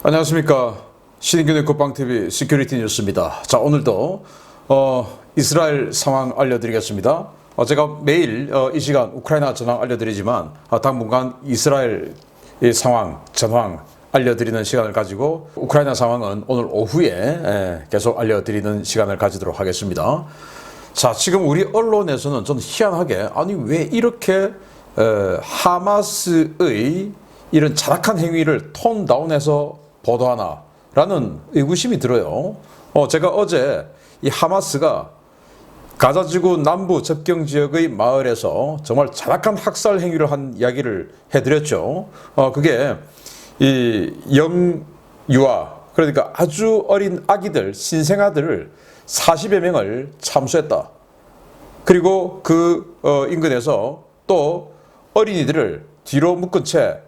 안녕하십니까. 신인균의 국방TV 시큐리티 뉴스입니다. 자, 오늘도 이스라엘 상황 알려드리겠습니다. 제가 매일 이 시간 우크라이나 전황 알려드리지만 당분간 이스라엘 상황, 전황 알려드리는 시간을 가지고 우크라이나 상황은 오늘 오후에 계속 알려드리는 시간을 가지도록 하겠습니다. 자, 지금 우리 언론에서는 좀 희한하게 아니 왜 이렇게 하마스의 이런 잔악한 행위를 톤 다운해서 보도하나라는 의구심이 들어요. 제가 어제 이 하마스가 가자지구 남부 접경 지역의 마을에서 정말 잔악한 학살 행위를 한 이야기를 해드렸죠. 그게 이 영유아, 그러니까 아주 어린 아기들, 신생아들을 40여 명을 참수했다. 그리고 그 인근에서 또 어린이들을 뒤로 묶은 채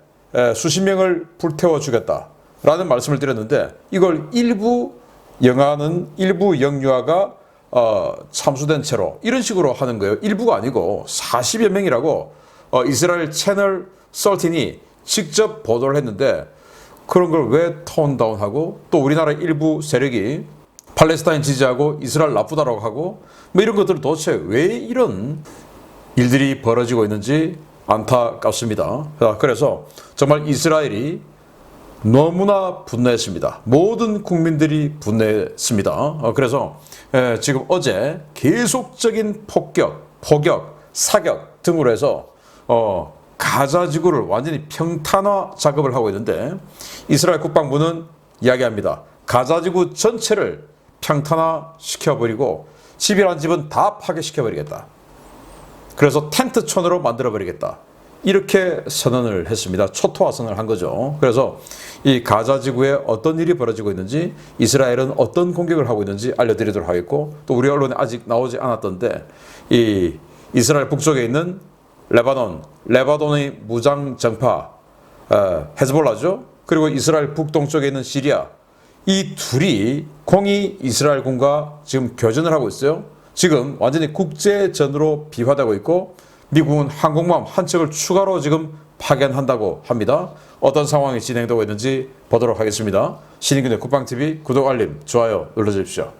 수십 명을 불태워 주겠다 라는 말씀을 드렸는데, 이걸 일부 영유아가 참수된 채로 이런 식으로 하는 거예요. 일부가 아니고 40여 명이라고 이스라엘 채널 13이 직접 보도를 했는데, 그런 걸 왜 톤다운하고 또 우리나라 일부 세력이 팔레스타인 지지하고 이스라엘 나쁘다라고 하고 뭐 이런 것들은 도대체 왜 이런 일들이 벌어지고 있는지 안타깝습니다. 그래서 정말 이스라엘이 너무나 분노했습니다. 모든 국민들이 분노했습니다. 그래서 지금 어제 계속적인 폭격, 사격 등으로 해서 가자 지구를 완전히 평탄화 작업을 하고 있는데, 이스라엘 국방부는 이야기합니다. 가자 지구 전체를 평탄화 시켜버리고 집이란 집은 다 파괴시켜버리겠다. 그래서 텐트촌으로 만들어버리겠다. 이렇게 선언을 했습니다. 초토화 선언을 한 거죠. 그래서 이 가자 지구에 어떤 일이 벌어지고 있는지, 이스라엘은 어떤 공격을 하고 있는지 알려드리도록 하겠고, 또 우리 언론에 아직 나오지 않았던데 이 이스라엘 북쪽에 있는 레바논의 무장 정파 헤즈볼라죠. 그리고 이스라엘 북동쪽에 있는 시리아, 이 둘이 공이 이스라엘군과 지금 교전을 하고 있어요. 지금 완전히 국제전으로 비화되고 있고, 미국은 항공모함 한 척을 추가로 지금 파견한다고 합니다. 어떤 상황이 진행되고 있는지 보도록 하겠습니다. 신인균의 국방TV 구독, 알림, 좋아요 눌러주십시오.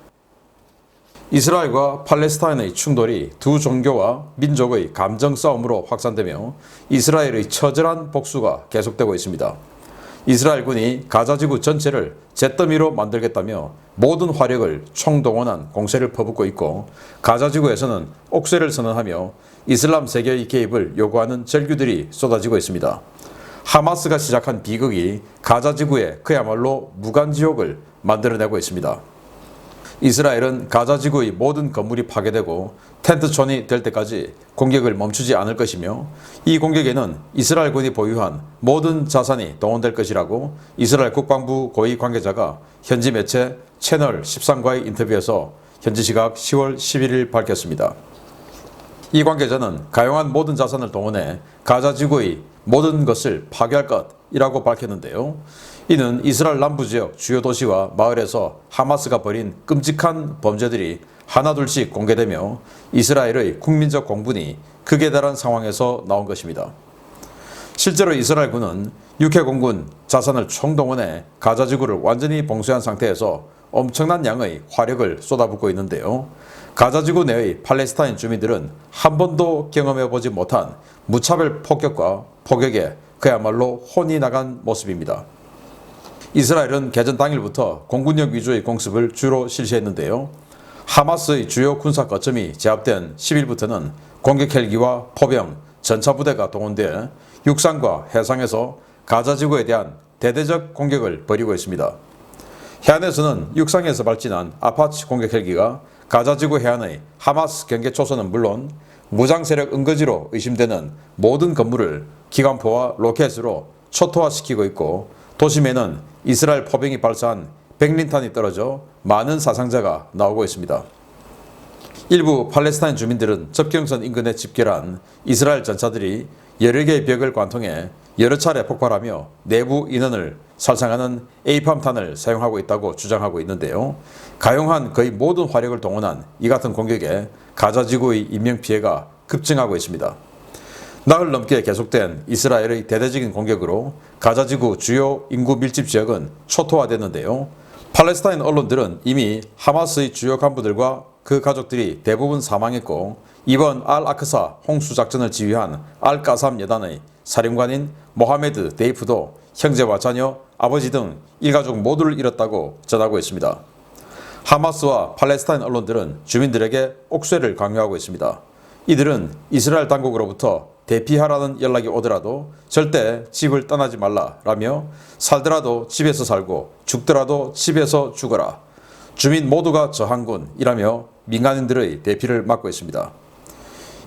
이스라엘과 팔레스타인의 충돌이 두 종교와 민족의 감정 싸움으로 확산되며 이스라엘의 처절한 복수가 계속되고 있습니다. 이스라엘군이 가자지구 전체를 잿더미로 만들겠다며 모든 화력을 총동원한 공세를 퍼붓고 있고, 가자지구에서는 옥쇄를 선언하며 이슬람 세계의 개입을 요구하는 절규들이 쏟아지고 있습니다. 하마스가 시작한 비극이 가자지구에 그야말로 무간지옥을 만들어내고 있습니다. 이스라엘은 가자지구의 모든 건물이 파괴되고 텐트촌이 될 때까지 공격을 멈추지 않을 것이며, 이 공격에는 이스라엘군이 보유한 모든 자산이 동원될 것이라고 이스라엘 국방부 고위 관계자가 현지 매체 채널 13과의 인터뷰에서 현지 시각 10월 11일 밝혔습니다. 이 관계자는 가용한 모든 자산을 동원해 가자지구의 모든 것을 파괴할 것이라고 밝혔는데요. 이는 이스라엘 남부지역 주요 도시와 마을에서 하마스가 벌인 끔찍한 범죄들이 하나둘씩 공개되며 이스라엘의 국민적 공분이 극에 달한 상황에서 나온 것입니다. 실제로 이스라엘군은 육해공군 자산을 총동원해 가자지구를 완전히 봉쇄한 상태에서 엄청난 양의 화력을 쏟아붓고 있는데요. 가자지구 내의 팔레스타인 주민들은 한 번도 경험해보지 못한 무차별 폭격과 포격에 그야말로 혼이 나간 모습입니다. 이스라엘은 개전 당일부터 공군력 위주의 공습을 주로 실시했는데요. 하마스의 주요 군사 거점이 제압된 10일부터는 공격 헬기와 포병, 전차부대가 동원돼 육상과 해상에서 가자지구에 대한 대대적 공격을 벌이고 있습니다. 해안에서는 육상에서 발진한 아파치 공격 헬기가 가자지구 해안의 하마스 경계 초소는 물론 무장세력 은거지로 의심되는 모든 건물을 기관포와 로켓으로 초토화시키고 있고, 도심에는 이스라엘 포병이 발사한 백린탄이 떨어져 많은 사상자가 나오고 있습니다. 일부 팔레스타인 주민들은 접경선 인근에 집결한 이스라엘 전차들이 여러 개의 벽을 관통해 여러 차례 폭발하며 내부 인원을 살상하는 에이팜탄을 사용하고 있다고 주장하고 있는데요. 가용한 거의 모든 화력을 동원한 이 같은 공격에 가자지구의 인명피해가 급증하고 있습니다. 나흘 넘게 계속된 이스라엘의 대대적인 공격으로 가자지구 주요 인구 밀집 지역은 초토화됐는데요. 팔레스타인 언론들은 이미 하마스의 주요 간부들과 그 가족들이 대부분 사망했고, 이번 알-아크사 홍수작전을 지휘한 알-까삼 여단의 사령관인 모하메드 데이프도 형제와 자녀, 아버지 등 일가족 모두를 잃었다고 전하고 있습니다. 하마스와 팔레스타인 언론들은 주민들에게 옥죄를 강요하고 있습니다. 이들은 이스라엘 당국으로부터 대피하라는 연락이 오더라도 절대 집을 떠나지 말라라며, 살더라도 집에서 살고 죽더라도 집에서 죽어라, 주민 모두가 저항군이라며 민간인들의 대피를 막고 있습니다.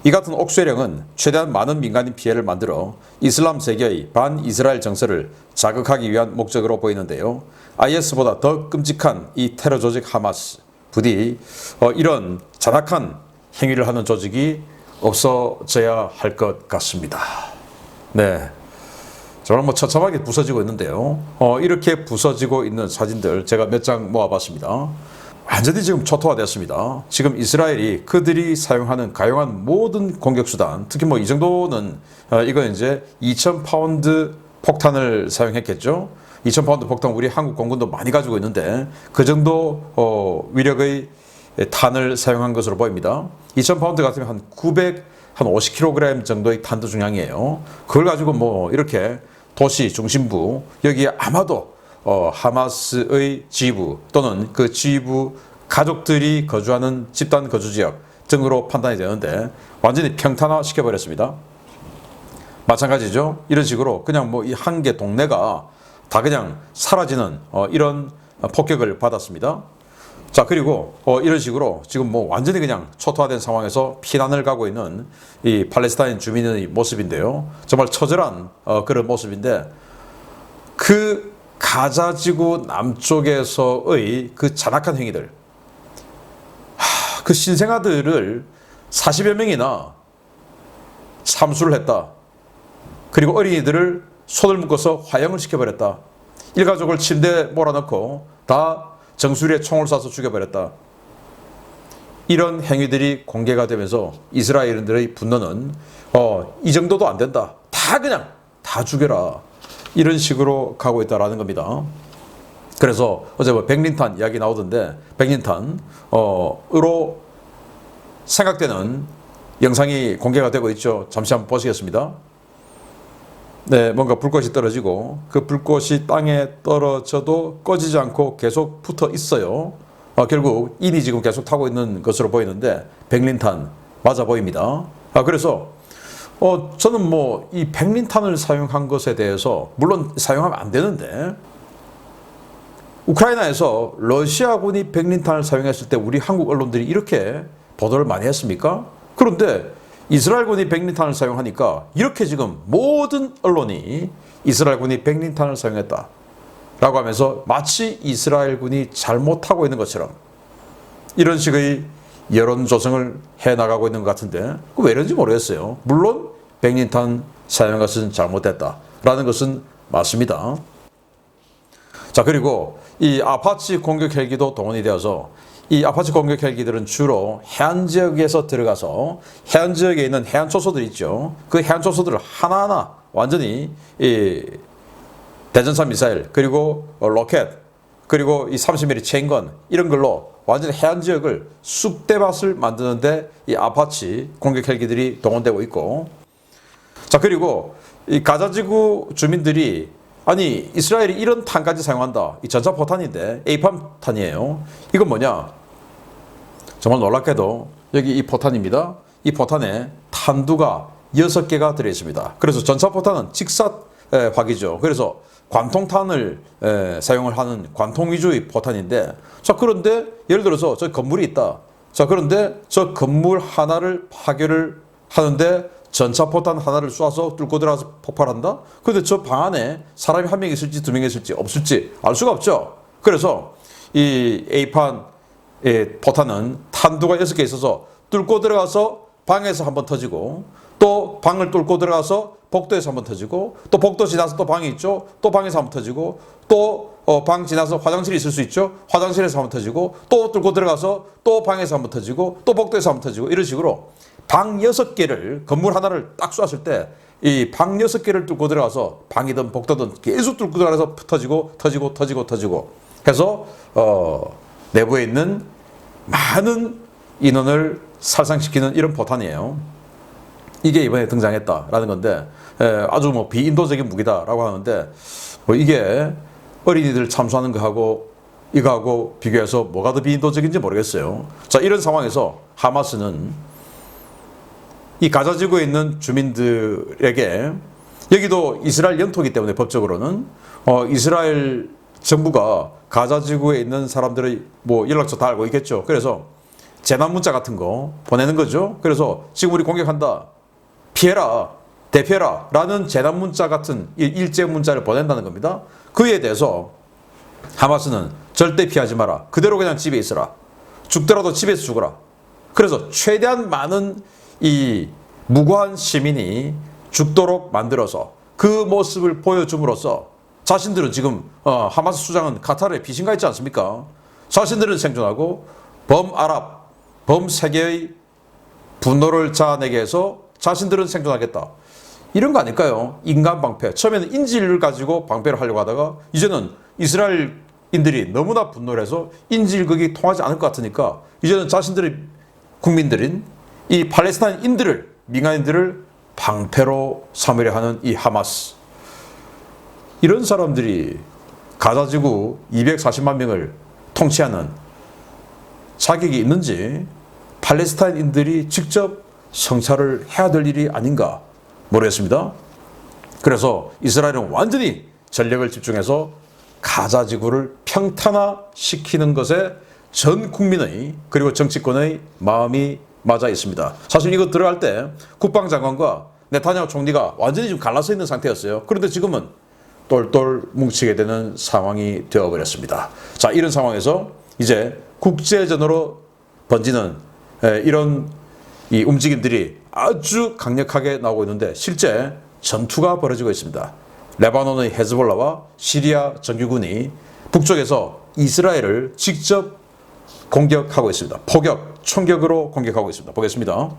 이 같은 옥죄령은 최대한 많은 민간인 피해를 만들어 이슬람 세계의 반이스라엘 정서를 자극하기 위한 목적으로 보이는데요. IS보다 더 끔찍한 이 테러 조직 하마스, 부디 이런 잔악한 행위를 하는 조직이 없어져야 할 것 같습니다. 네, 정말 처참하게 부서지고 있는데요. 이렇게 부서지고 있는 사진들 제가 몇 장 모아봤습니다. 완전히 지금 초토화됐습니다. 지금 이스라엘이 그들이 사용하는 가용한 모든 공격수단, 특히 이 정도는 이건 이제 2,000파운드 폭탄을 사용했겠죠. 2,000파운드 폭탄 우리 한국 공군도 많이 가지고 있는데 그 정도 위력의 탄을 사용한 것으로 보입니다. 2,000파운드 같으면 한 50kg 정도의 탄도 중량이에요. 그걸 가지고 이렇게 도시 중심부, 여기에 아마도 하마스의 지휘부 또는 그 지휘부 가족들이 거주하는 집단 거주지역 등으로 판단이 되는데 완전히 평탄화 시켜버렸습니다. 마찬가지죠. 이런 식으로 그냥 이 한 개 동네가 다 그냥 사라지는 이런 폭격을 받았습니다. 자, 그리고 이런 식으로 지금 완전히 그냥 초토화된 상황에서 피난을 가고 있는 이 팔레스타인 주민의 모습인데요. 정말 처절한 그런 모습인데, 그 가자지구 남쪽에서의 그 잔악한 행위들, 그 신생아들을 40여 명이나 참수를 했다. 그리고 어린이들을 손을 묶어서 화형을 시켜버렸다. 일가족을 침대에 몰아넣고 다 정수리에 총을 쏴서 죽여버렸다. 이런 행위들이 공개가 되면서 이스라엘인들의 분노는 이 정도도 안 된다, 다 그냥 다 죽여라, 이런 식으로 가고 있다라는 겁니다. 그래서 어제 백린탄 이야기 나오던데, 백린탄으로 생각되는 영상이 공개가 되고 있죠. 잠시 한번 보시겠습니다. 네, 뭔가 불꽃이 떨어지고 그 불꽃이 땅에 떨어져도 꺼지지 않고 계속 붙어 있어요. 결국 인이 지금 계속 타고 있는 것으로 보이는데 백린탄 맞아 보입니다. 그래서 저는 이 백린탄을 사용한 것에 대해서, 물론 사용하면 안 되는데, 우크라이나에서 러시아군이 백린탄을 사용했을 때 우리 한국 언론들이 이렇게 보도를 많이 했습니까? 그런데 이스라엘군이 백린탄을 사용하니까 이렇게 지금 모든 언론이 이스라엘군이 백린탄을 사용했다 라고 하면서 마치 이스라엘군이 잘못하고 있는 것처럼 이런 식의 여론 조성을 해나가고 있는 것 같은데, 왜 이런지 모르겠어요. 물론 백린탄 사용한 것은 잘못됐다라는 것은 맞습니다. 자, 그리고 이 아파치 공격 헬기도 동원이 되어서, 이 아파치 공격 헬기들은 주로 해안 지역에서 들어가서 해안 지역에 있는 해안 초소들 있죠. 그 해안 초소들을 하나하나 완전히 이 대전차 미사일, 그리고 로켓, 그리고 이 30mm 체인건, 이런 걸로 완전히 해안 지역을 쑥대밭을 만드는데 이 아파치 공격 헬기들이 동원되고 있고, 자, 그리고 이 가자지구 주민들이, 아니 이스라엘이 이런 탄까지 사용한다, 이 전차포탄인데 에이팜 탄이에요. 이건 뭐냐, 정말 놀랍게도 여기 이 포탄입니다. 이 포탄에 탄두가 6개가 들어있습니다. 그래서 전차포탄은 직사화기죠. 그래서 관통탄을 사용을 하는 관통 위주의 포탄인데, 자, 그런데 예를 들어서 저 건물이 있다. 자, 그런데 저 건물 하나를 파괴를 하는데 전차포탄 하나를 쏴서 뚫고 들어가서 폭발한다? 그런데 저 방 안에 사람이 한 명 있을지 두 명 있을지 없을지 알 수가 없죠. 그래서 이 에이판 포탄은 탄두가 6개 있어서 뚫고 들어가서 방에서 한번 터지고, 또 방을 뚫고 들어가서 복도에서 한번 터지고, 또 복도 지나서 또 방이 있죠. 또 방에서 한번 터지고, 또 방 지나서 화장실이 있을 수 있죠. 화장실에서 한번 터지고 또 뚫고 들어가서 또 방에서 한번 터지고 또 복도에서 한번 터지고 이런 식으로 방 6개를 건물 하나를 딱 쏘았을 때 이 방 6개를 뚫고 들어가서 방이든 복도든 계속 뚫고 들어가서 터지고 해서 내부에 있는 많은 인원을 살상시키는 이런 포탄이에요. 이게 이번에 등장했다라는 건데 아주 뭐 비인도적인 무기다라고 하는데 이게 어린이들 참수하는 거하고 이거하고 비교해서 뭐가 더 비인도적인지 모르겠어요. 자, 이런 상황에서 하마스는 이 가자 지구에 있는 주민들에게 여기도 이스라엘 영토이기 때문에 법적으로는 이스라엘 정부가 가자 지구에 있는 사람들의 뭐 연락처 다 알고 있겠죠. 그래서 재난 문자 같은 거 보내는 거죠. 그래서 지금 우리 공격한다. 피해라. 대피해라. 라는 재난 문자 같은 일제 문자를 보낸다는 겁니다. 그에 대해서 하마스는 절대 피하지 마라. 그대로 그냥 집에 있어라. 죽더라도 집에서 죽어라. 그래서 최대한 많은 이 무고한 시민이 죽도록 만들어서 그 모습을 보여줌으로써 자신들은 지금 하마스 수장은 카타르에 비신가 있지 않습니까? 자신들은 생존하고 범아랍, 범세계의 분노를 자아내게 해서 자신들은 생존하겠다. 이런 거 아닐까요? 인간 방패. 처음에는 인질을 가지고 방패를 하려고 하다가 이제는 이스라엘인들이 너무나 분노를 해서 인질극이 통하지 않을 것 같으니까 이제는 자신들의 국민들인 이 팔레스타인인들을, 민간인들을 방패로 삼으려 하는 이 하마스. 이런 사람들이 가자지구 240만 명을 통치하는 자격이 있는지 팔레스타인인들이 직접 성찰을 해야 될 일이 아닌가 모르겠습니다. 그래서 이스라엘은 완전히 전력을 집중해서 가자지구를 평탄화시키는 것에 전 국민의 그리고 정치권의 마음이 맞아 있습니다. 사실 이거 들어갈 때 국방장관과 네타냐후 총리가 완전히 좀 갈라서 있는 상태였어요. 그런데 지금은 똘똘 뭉치게 되는 상황이 되어버렸습니다. 자, 이런 상황에서 이제 국제전으로 번지는 이런 이 움직임들이 아주 강력하게 나오고 있는데 실제 전투가 벌어지고 있습니다. 레바논의 헤즈볼라와 시리아 정규군이 북쪽에서 이스라엘을 직접 공격하고 있습니다. 포격, 총격으로 공격하고 있습니다. 보겠습니다.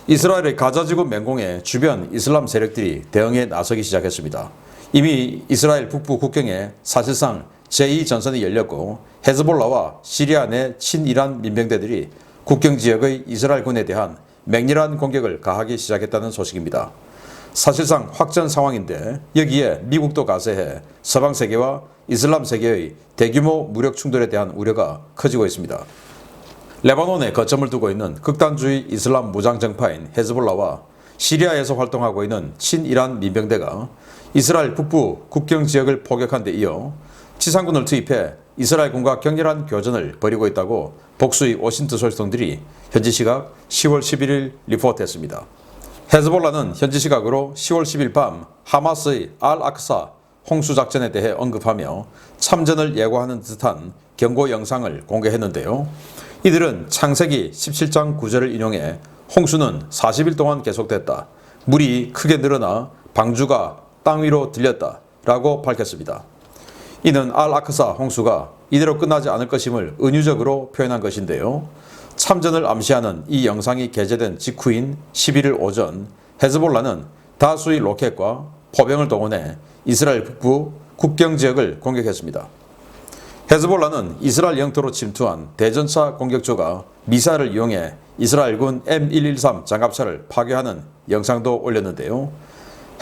이스라엘의 가자지구 맹공에 주변 이슬람 세력들이 대응에 나서기 시작했습니다. 이미 이스라엘 북부 국경에 사실상 제2전선이 열렸고 헤즈볼라와 시리아 내 친이란 민병대들이 국경 지역의 이스라엘군에 대한 맹렬한 공격을 가하기 시작했다는 소식입니다. 사실상 확전 상황인데 여기에 미국도 가세해 서방 세계와 이슬람 세계의 대규모 무력 충돌에 대한 우려가 커지고 있습니다. 레바논에 거점을 두고 있는 극단주의 이슬람 무장 정파인 헤즈볼라와 시리아에서 활동하고 있는 친이란 민병대가 이스라엘 북부 국경 지역을 포격한 데 이어 지상군을 투입해 이스라엘군과 격렬한 교전을 벌이고 있다고 복수의 워싱턴 소식통들이 현지 시각 10월 11일 리포트했습니다. 헤즈볼라는 현지 시각으로 10월 10일 밤 하마스의 알-아크사 홍수작전에 대해 언급하며 참전을 예고하는 듯한 경고 영상을 공개했는데요. 이들은 창세기 17장 9절을 인용해 홍수는 40일 동안 계속됐다. 물이 크게 늘어나 방주가 땅 위로 들렸다. 라고 밝혔습니다. 이는 알-아크사 홍수가 이대로 끝나지 않을 것임을 은유적으로 표현한 것인데요. 참전을 암시하는 이 영상이 게재된 직후인 11일 오전 헤즈볼라는 다수의 로켓과 포병을 동원해 이스라엘 북부 국경 지역을 공격했습니다. 헤즈볼라는 이스라엘 영토로 침투한 대전차 공격조가 미사일을 이용해 이스라엘군 M113 장갑차를 파괴하는 영상도 올렸는데요.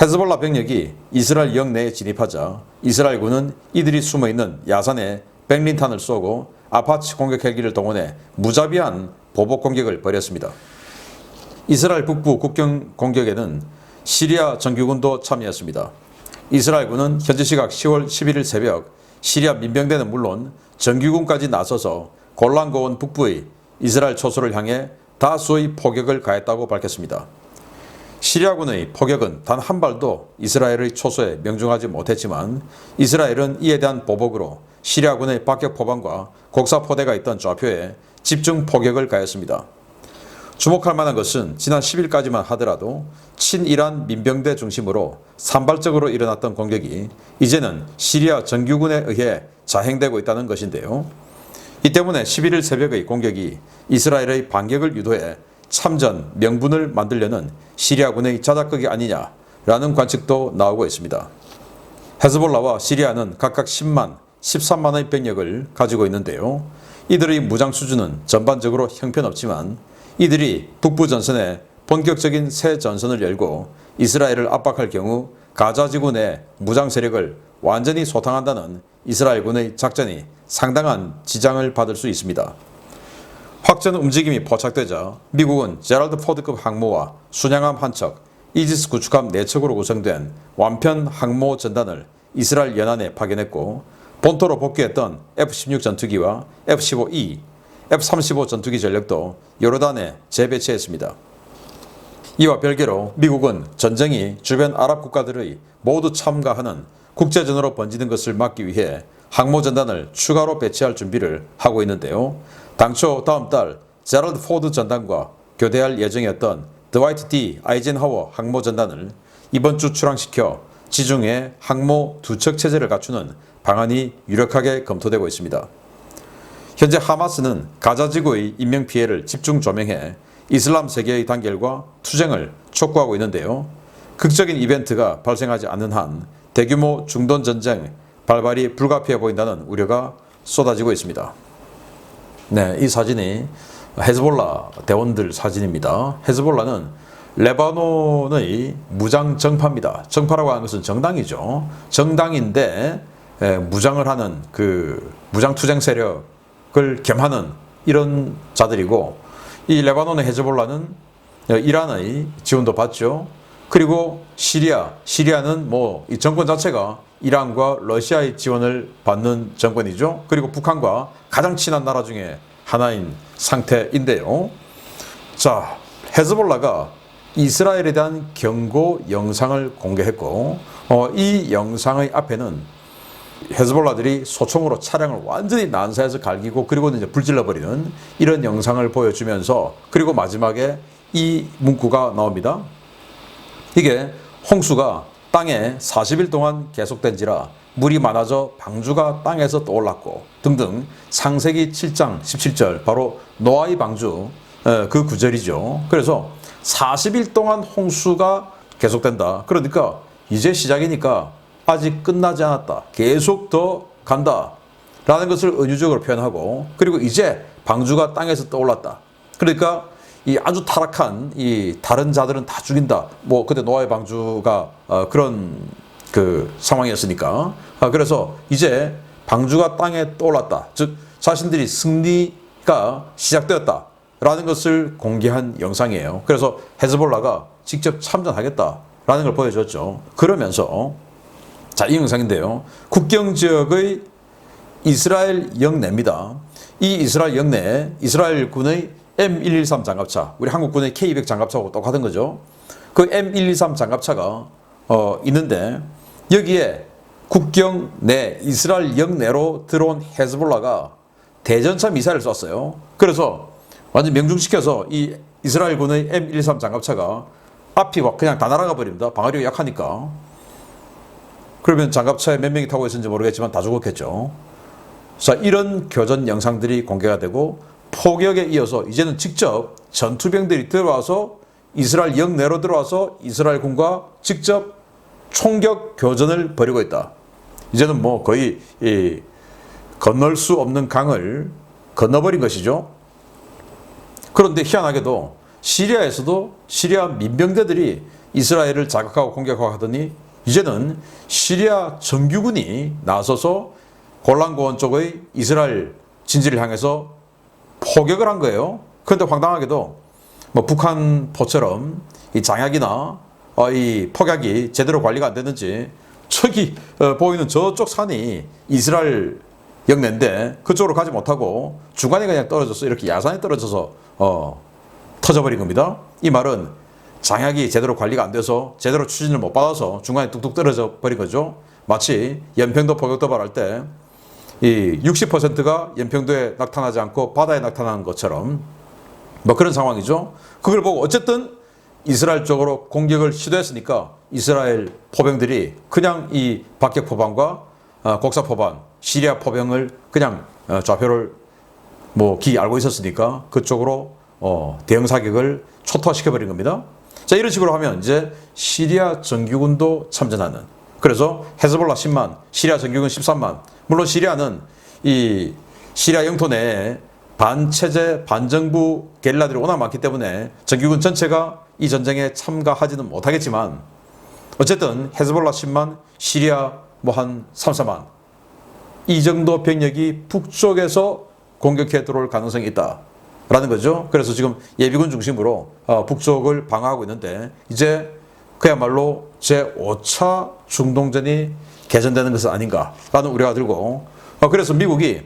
헤즈볼라 병력이 이스라엘 영내에 진입하자 이스라엘군은 이들이 숨어있는 야산에 백린탄을 쏘고 아파치 공격 헬기를 동원해 무자비한 보복 공격을 벌였습니다. 이스라엘 북부 국경 공격에는 시리아 정규군도 참여했습니다. 이스라엘군은 현지 시각 10월 11일 새벽 시리아 민병대는 물론 정규군까지 나서서 골란고원 북부의 이스라엘 초소를 향해 다수의 포격을 가했다고 밝혔습니다. 시리아군의 포격은 단 한 발도 이스라엘의 초소에 명중하지 못했지만 이스라엘은 이에 대한 보복으로 시리아군의 박격 포반과 곡사포대가 있던 좌표에 집중 포격을 가했습니다. 주목할 만한 것은 지난 10일까지만 하더라도 친이란 민병대 중심으로 산발적으로 일어났던 공격이 이제는 시리아 정규군에 의해 자행되고 있다는 것인데요. 이 때문에 11일 새벽의 공격이 이스라엘의 반격을 유도해 참전 명분을 만들려는 시리아군의 자작극이 아니냐라는 관측도 나오고 있습니다. 헤즈볼라와 시리아는 각각 10만, 13만의 병력을 가지고 있는데요. 이들의 무장 수준은 전반적으로 형편없지만 이들이 북부 전선에 본격적인 새 전선을 열고 이스라엘을 압박할 경우 가자 지구 내 무장 세력을 완전히 소탕한다는 이스라엘군의 작전이 상당한 지장을 받을 수 있습니다. 확전 움직임이 포착되자 미국은 제럴드 포드급 항모와 순양함 한 척, 이지스 구축함 4척으로 구성된 완편 항모 전단을 이스라엘 연안에 파견했고 본토로 복귀했던 F-16 전투기와 F-15E, F-35 전투기 전력도 요르단에 재배치했습니다. 이와 별개로 미국은 전쟁이 주변 아랍 국가들의 모두 참가하는 국제전으로 번지는 것을 막기 위해 항모전단을 추가로 배치할 준비를 하고 있는데요. 당초 다음 달 제럴드 포드 전단과 교대할 예정이었던 드와이트 D 아이젠하워 항모전단을 이번 주 출항시켜 지중해 항모 두척 체제를 갖추는 방안이 유력하게 검토되고 있습니다. 현재 하마스는 가자 지구의 인명피해를 집중 조명해 이슬람 세계의 단결과 투쟁을 촉구하고 있는데요. 극적인 이벤트가 발생하지 않는 한 대규모 중동 전쟁 발발이 불가피해 보인다는 우려가 쏟아지고 있습니다. 네, 이 사진이 헤즈볼라 대원들 사진입니다. 헤즈볼라는 레바논의 무장 정파입니다. 정파라고 하는 것은 정당이죠. 정당인데 무장을 하는 그 무장 투쟁 세력을 겸하는 이런 자들이고, 이 레바논의 헤즈볼라는 이란의 지원도 받죠. 그리고 시리아는 뭐 이 정권 자체가 이란과 러시아의 지원을 받는 정권이죠. 그리고 북한과 가장 친한 나라 중에 하나인 상태인데요. 자, 헤즈볼라가 이스라엘에 대한 경고 영상을 공개했고, 이 영상의 앞에는 헤즈볼라들이 소총으로 차량을 완전히 난사해서 갈기고 그리고 이제 불질러버리는 이런 영상을 보여주면서, 그리고 마지막에 이 문구가 나옵니다. 이게 홍수가 땅에 40일 동안 계속된지라 물이 많아져 방주가 땅에서 떠올랐고 등등 창세기 7장 17절 바로 노아의 방주 그 구절이죠. 그래서 40일 동안 홍수가 계속된다. 그러니까 이제 시작이니까 아직 끝나지 않았다. 계속 더 간다. 라는 것을 은유적으로 표현하고, 그리고 이제 방주가 땅에서 떠올랐다. 그러니까 이 아주 타락한 이 다른 자들은 다 죽인다. 뭐 그때 노아의 방주가 그런 그 상황이었으니까. 그래서 이제 방주가 땅에 떠올랐다. 즉 자신들이 승리가 시작되었다. 라는 것을 공개한 영상이에요. 그래서 헤즈볼라가 직접 참전하겠다라는 걸 보여줬죠. 그러면서 자, 이 영상인데요. 국경 지역의 이스라엘 영내입니다. 이 이스라엘 영내에 이스라엘 군의 M113 장갑차, 우리 한국군의 K200 장갑차하고 똑같은 거죠. 그 M123 장갑차가 있는데 여기에 국경 내 이스라엘 영내로 들어온 헤즈볼라가 대전차 미사일을 쐈어요. 그래서 완전 명중시켜서 이 이스라엘군의 M113 장갑차가 앞이 그냥 다 날아가 버립니다. 방어력이 약하니까. 그러면 장갑차에 몇 명이 타고 있었는지 모르겠지만 다 죽었겠죠. 자, 이런 교전 영상들이 공개가 되고 포격에 이어서 이제는 직접 전투병들이 들어와서 이스라엘 영내로 들어와서 이스라엘군과 직접 총격 교전을 벌이고 있다. 이제는 뭐 거의 건널 수 없는 강을 건너버린 것이죠. 그런데 희한하게도 시리아에서도 시리아 민병대들이 이스라엘을 자극하고 공격하고 하더니 이제는 시리아 정규군이 나서서 골란고원 쪽의 이스라엘 진지를 향해서 포격을 한 거예요. 그런데 황당하게도 뭐 북한포처럼 이 장약이나 이 폭약이 제대로 관리가 안 됐는지 저기 보이는 저쪽 산이 이스라엘 영내인데 그쪽으로 가지 못하고 중간에 그냥 떨어져서 이렇게 야산에 떨어져서 터져버린 겁니다. 이 말은 장약이 제대로 관리가 안 돼서 제대로 추진을 못 받아서 중간에 뚝뚝 떨어져 버린 거죠. 마치 연평도 포격 도발할 때 이 60%가 연평도에 나타나지 않고 바다에 나타나는 것처럼 뭐 그런 상황이죠. 그걸 보고 어쨌든 이스라엘 쪽으로 공격을 시도했으니까 이스라엘 포병들이 그냥 이 박격 포반과 곡사 포반, 시리아 포병을 그냥 좌표를 뭐 기 알고 있었으니까 그쪽으로 대응 사격을 초토화시켜버린 겁니다. 자, 이런 식으로 하면 이제 시리아 정규군도 참전하는, 그래서 헤즈볼라 10만, 시리아 정규군 13만. 물론 시리아는 이 시리아 영토 내에 반체제, 반정부 게릴라들이 워낙 많기 때문에 정규군 전체가 이 전쟁에 참가하지는 못하겠지만 어쨌든 헤즈볼라 10만, 시리아 뭐 한 3, 4만 이 정도 병력이 북쪽에서 공격해 들어올 가능성이 있다라는 거죠. 그래서 지금 예비군 중심으로 북쪽을 방어하고 있는데 이제 그야말로 제5차 중동전이 개전되는 것은 아닌가라는 우려가 들고, 그래서 미국이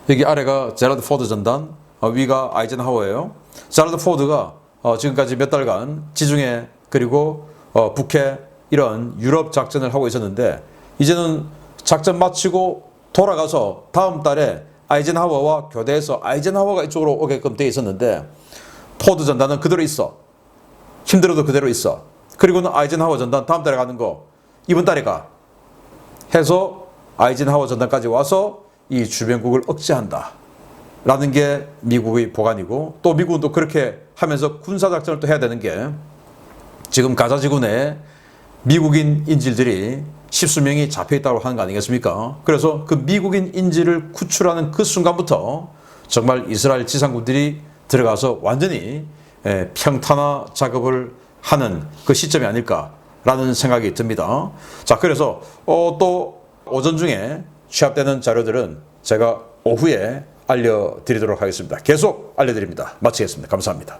여기 아래가 제라드 포드 전단, 위가 아이젠하워예요. 제라드 포드가 지금까지 몇 달간 지중해 그리고 북해 이런 유럽 작전을 하고 있었는데 이제는 작전 마치고 돌아가서 다음 달에 아이젠하워와 교대해서 아이젠하워가 이쪽으로 오게끔 돼 있었는데 포드 전단은 그대로 있어. 힘들어도 그대로 있어. 그리고는 아이젠하워 전단 다음 달에 가는 거 이번 달에 가 해서 아이젠하워 전단까지 와서 이 주변국을 억제한다 라는 게 미국의 보관이고, 또 미국은 또 그렇게 하면서 군사작전을 또 해야 되는 게 지금 가자지구내에 미국인 인질들이 십수명이 잡혀있다고 하는 거 아니겠습니까? 그래서 그 미국인 인질을 구출하는 그 순간부터 정말 이스라엘 지상군들이 들어가서 완전히 평탄화 작업을 하는 그 시점이 아닐까라는 생각이 듭니다. 자, 그래서 또 오전 중에 취합되는 자료들은 제가 오후에 알려드리도록 하겠습니다. 계속 알려드립니다. 마치겠습니다. 감사합니다.